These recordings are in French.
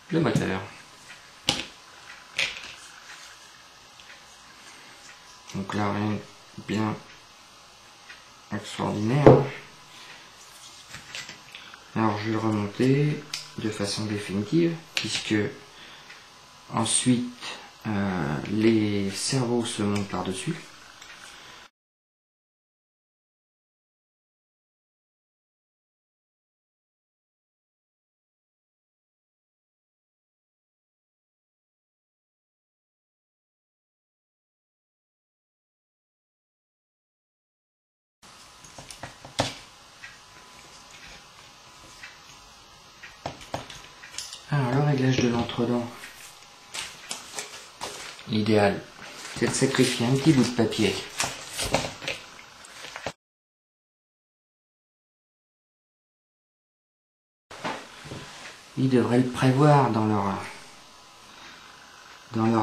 le moteur. Donc là, rien de bien extraordinaire. Alors je vais le remonter de façon définitive, puisque ensuite les cerveaux se montent par-dessus. Alors le réglage de l'entredent, l'idéal, c'est de sacrifier un petit bout de papier ils devraient le prévoir dans leur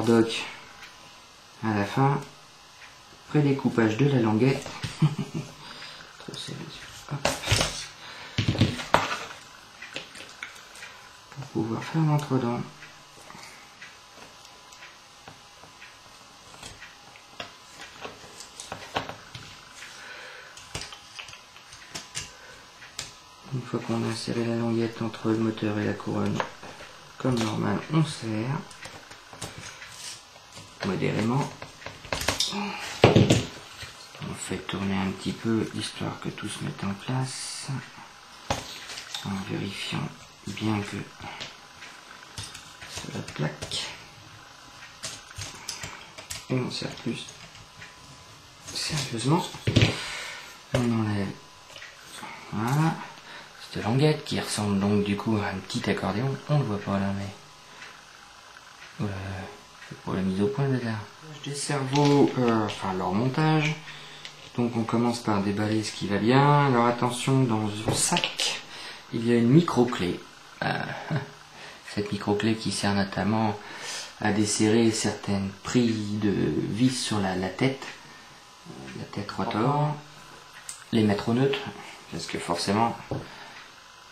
doc à la fin, prédécoupage de la languette. Trop serré, hop. Pour pouvoir faire l'entredent. Une fois qu'on a inséré la languette entre le moteur et la couronne, comme normal, on serre modérément. On fait tourner un petit peu, histoire que tout se mette en place, en vérifiant bien que cela plaque. Et on serre plus sérieusement. On enlève, voilà, cette languette qui ressemble donc du coup à un petit accordéon. On ne le voit pas là, mais c'est pour la mise au point déjà. Des cerveaux, enfin leur montage. Donc on commence par déballer ce qui va bien. Alors attention, dans un sac, il y a une micro-clé. Cette micro-clé qui sert notamment à desserrer certaines prises de vis sur la tête rotor, les mettre au neutre, parce que forcément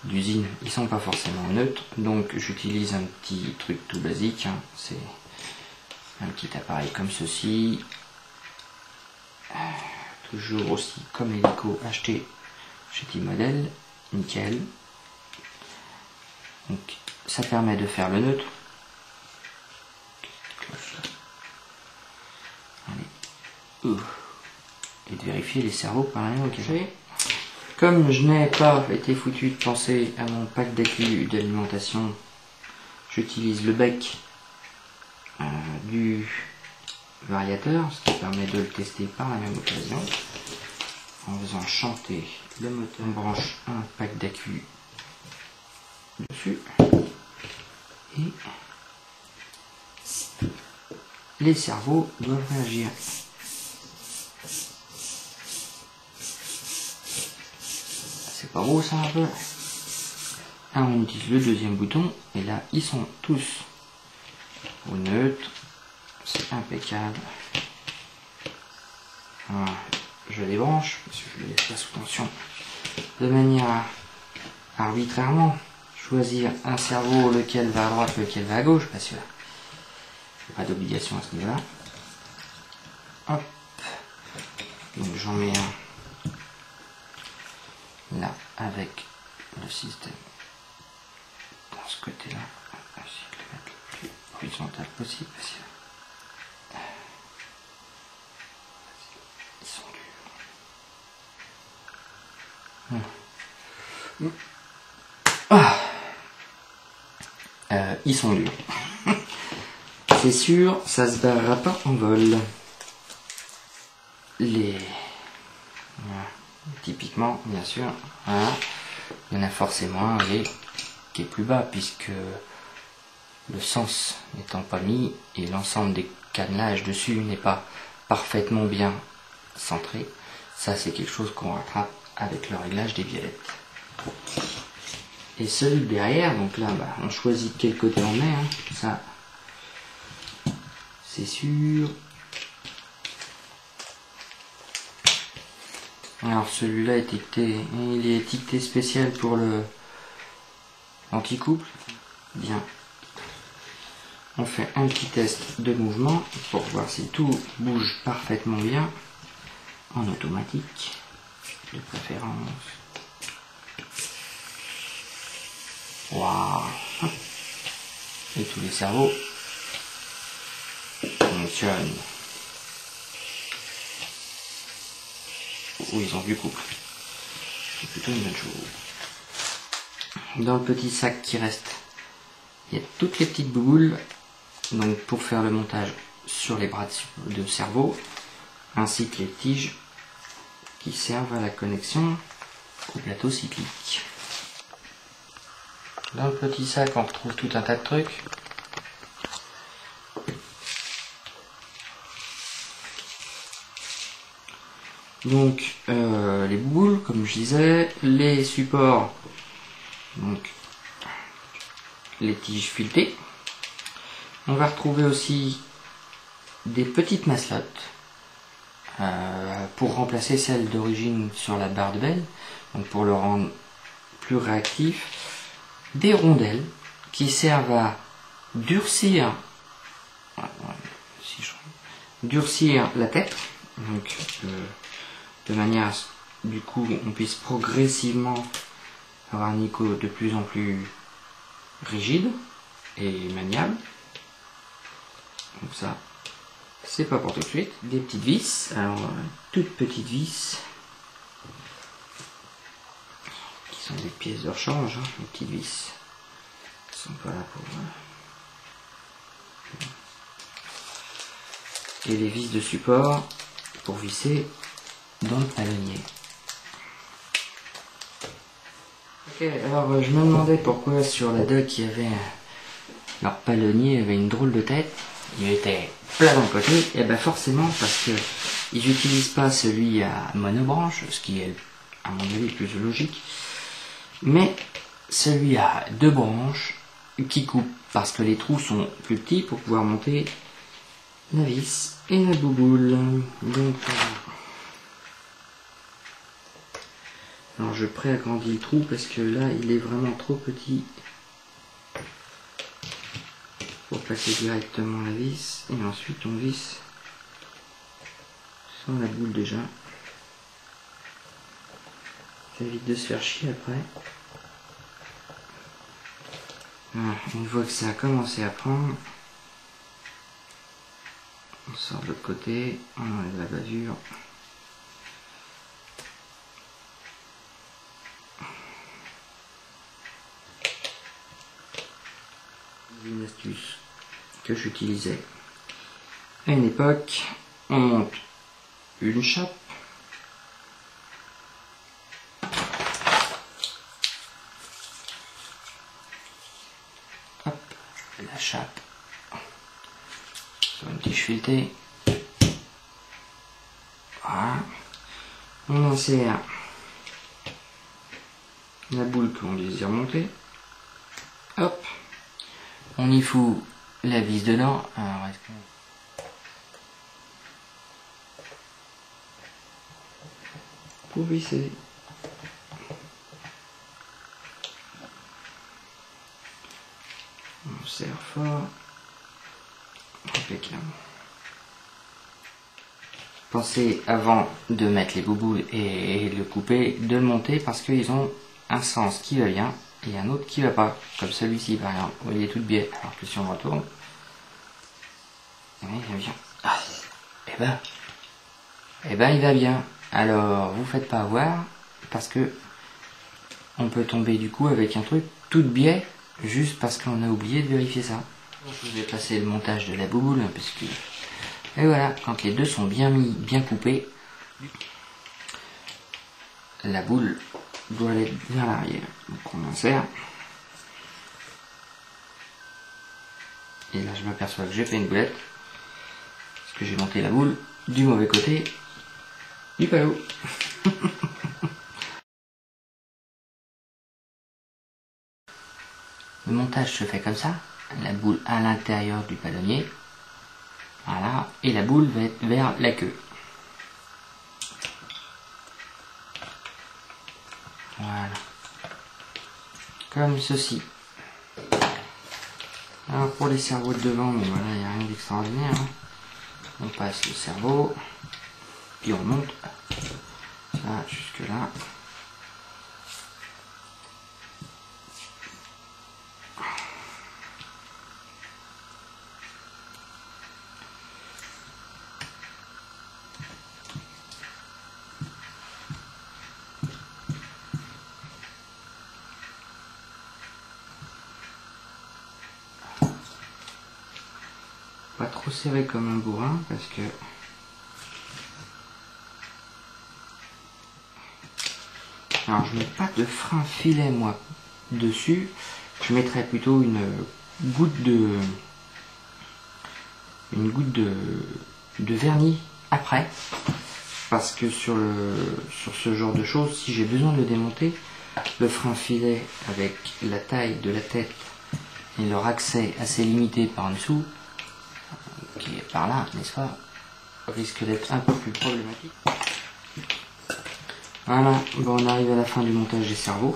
d'usine ils sont pas forcément neutres, donc j'utilise un petit truc tout basique, hein. C'est un petit appareil comme ceci, toujours aussi comme l'hélico acheté chez T-Model, nickel. Donc ça permet de faire le neutre. Allez. Et de vérifier les cerveaux par rien au cachet. Comme je n'ai pas été foutu de penser à mon pack d'accu d'alimentation, j'utilise le bec du variateur, ce qui permet de le tester par la même occasion. En faisant chanter le moteur, on branche un pack d'accu dessus et les cerveaux doivent réagir. C'est pas beau ça un peu? Là on utilise le deuxième bouton et là ils sont tous au neutre, c'est impeccable. Voilà. Je les branche, parce que je les laisse pas sous tension, de manière à arbitrairement choisir un cerveau, lequel va à droite, lequel va à gauche, parce que pas d'obligation à ce niveau-là. Hop. Donc j'en mets un là avec le système dans ce côté-là. Essayer de le mettre le plus horizontal possible, parce que ils sont durs. Ils sont durs. C'est sûr, ça se barrera pas en vol. Voilà. Typiquement, bien sûr, voilà. Il y en a forcément un qui est plus bas, puisque le sens n'étant pas mis et l'ensemble des cannelages dessus n'est pas parfaitement bien centré. Ça, c'est quelque chose qu'on rattrape avec le réglage des violettes. Et celui derrière, donc là, on choisit de quel côté on met, hein. Ça, c'est sûr. Alors celui-là est étiqueté, il est étiqueté spécial pour le anti-couple. Bien On fait un petit test de mouvement pour voir si tout bouge parfaitement bien en automatique de préférence. Waouh! Et tous les cerveaux fonctionnent. Ou ils ont du couple. C'est plutôt une bonne chose. Dans le petit sac qui reste, il y a toutes les petites boules, donc pour faire le montage sur les bras de cerveau, ainsi que les tiges qui servent à la connexion au plateau cyclique. Dans le petit sac, on retrouve tout un tas de trucs. Donc les boules, comme je disais, les supports, donc les tiges filetées. On va retrouver aussi des petites maslottes pour remplacer celles d'origine sur la barre de benne, donc pour le rendre plus réactif. Des rondelles qui servent à durcir, la tête, donc de manière à ce que du coup on puisse progressivement avoir un Nico de plus en plus rigide et maniable. Donc ça, c'est pas pour tout de suite. Des petites vis, alors toutes petites vis qui sont des pièces de rechange, hein, les petites vis sont pas là pour et les vis de support pour visser dans le palonnier. Ok, alors je me demandais pourquoi sur la dock il y avait leur palonnier avait une drôle de tête. Il était plat dans le côté, et ben forcément parce que ils n'utilisent pas celui à monobranche, ce qui est à mon avis plus logique, mais celui à deux branches qui coupe parce que les trous sont plus petits pour pouvoir monter la vis et la bouboule. Donc alors je préagrandis le trou parce que là il est vraiment trop petit pour placer directement la vis, et ensuite on visse sans la boule déjà. Ça évite de se faire chier après. Voilà, une fois que ça a commencé à prendre, on sort de l'autre côté, on enlève la bavure. Une astuce que j'utilisais à une époque, on monte une chape, hop, la chape sur une tige filetée, voilà, on insère la boule que l'on désire monter, hop, on y fout la vis dedans. Alors, pour visser. On serre fort. Impeccable. Pensez avant de mettre les bouboules et le couper, de le monter parce qu'ils ont un sens qui va bien et un autre qui va pas. Comme celui-ci par exemple. Vous voyez tout le biais. Alors que si on retourne, il va bien. Ah, et ben il va bien. Alors vous faites pas avoir parce que on peut tomber du coup avec un truc tout de biais juste parce qu'on a oublié de vérifier ça. Je vais passer le montage de la bouboule parce que et voilà, quand les deux sont bien mis, bien coupés, la boule doit aller vers l'arrière. Donc on insère. Et là je m'aperçois que j'ai fait une boulette parce que j'ai monté la boule du mauvais côté du palot. Le montage se fait comme ça, la boule à l'intérieur du palonnier, voilà, et la boule va être vers la queue. Voilà. Comme ceci. Alors pour les cerveaux de devant, bon voilà, il n'y a rien d'extraordinaire. Hein. On passe le cerveau, puis on monte ça jusque là. Pas trop serré comme un bourrin parce que alors je mets pas de frein filet moi dessus, je mettrais plutôt une goutte de vernis après, parce que sur ce genre de choses, si j'ai besoin de le démonter, le frein filet avec la taille de la tête et leur accès assez limité par en dessous, qui est par là, n'est-ce pas, risque d'être un peu plus problématique. Voilà, bon, on arrive à la fin du montage des cerveaux.